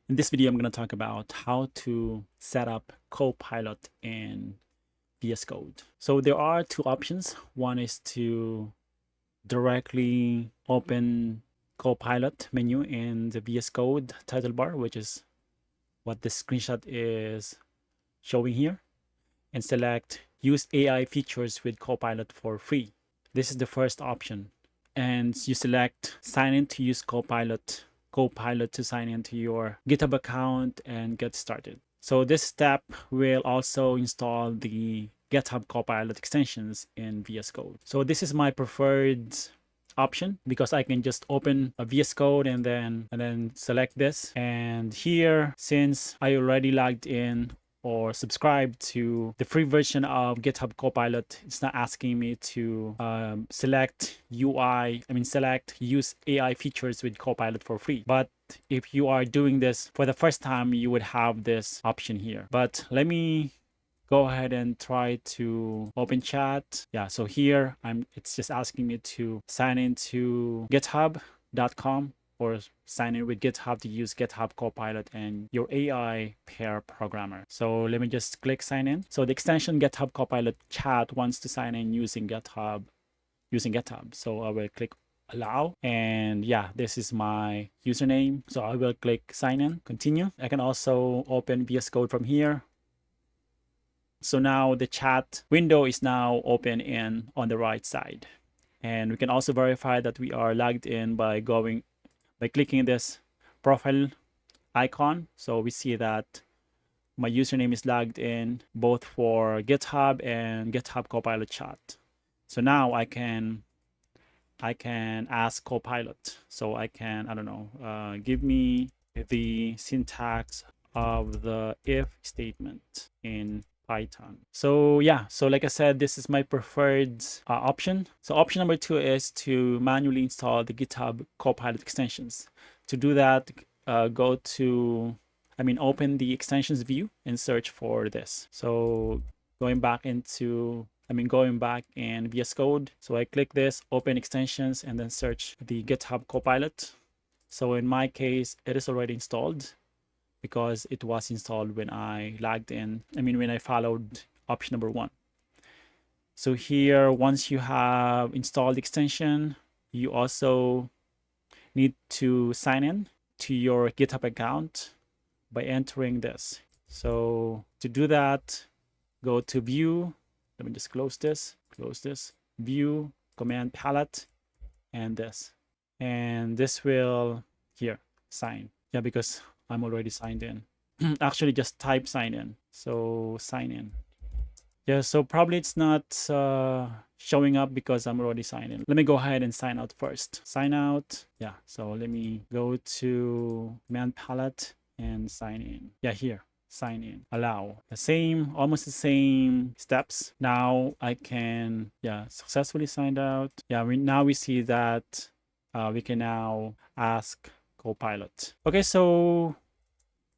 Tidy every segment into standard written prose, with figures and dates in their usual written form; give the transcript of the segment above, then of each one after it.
In this video, I'm going to talk about how to set up Copilot in VS Code. So there are two options. One is to directly open Copilot menu in the VS Code title bar, which is what this screenshot is showing here, and select Use AI features with Copilot for free. This is the first option. And you select sign in to use Copilot to sign into your GitHub account and get started. So this step will also install the GitHub Copilot extensions in VS Code. So this is my preferred option because I can just open a VS Code and then select this. And here, since I already logged in or subscribe to the free version of GitHub Copilot, it's not asking me to select use AI features with Copilot for free. But if you are doing this for the first time, you would have this option here. But let me go ahead and try to open chat. Yeah, so here it's just asking me to sign into github.com or sign in with GitHub to use GitHub Copilot and your AI pair programmer. So let me just click sign in. So the extension GitHub Copilot chat wants to sign in using GitHub. So I will click allow, and yeah, this is my username. So I will click sign in, continue. I can also open VS Code from here. So now the chat window is now open on the right side. And we can also verify that we are logged in by clicking this profile icon. So we see that my username is logged in both for GitHub and GitHub Copilot chat. So now I can ask Copilot. So I can, give me the syntax of the if statement in Python. So yeah, so like I said, this is my preferred option. So option number 2 is to manually install the GitHub Copilot extensions. To do that, open the extensions view and search for this. So going back in VS Code. So I click this, open extensions, and then search the GitHub Copilot. So in my case, it is already installed, because it was installed when I logged in. When I followed option number 1. So here, once you have installed the extension, you also need to sign in to your GitHub account by entering this. So to do that, go to view. Let me just close this, view, command palette, and this. And this will, here, sign. Yeah, because I'm already signed in. Actually, just type sign in. So sign in. Yeah, so probably it's not showing up because I'm already signed in. Let me go ahead and sign out first. Sign out. Yeah, so let me go to command palette and sign in. Yeah, here, sign in, allow. Almost the same steps. Now I can, successfully signed out. Yeah, now we see that we can now ask Copilot. Okay, so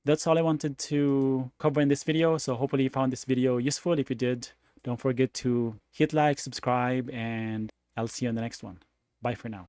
that's all I wanted to cover in this video. So hopefully you found this video useful. If you did, don't forget to hit like, subscribe, and I'll see you on the next one. Bye for now.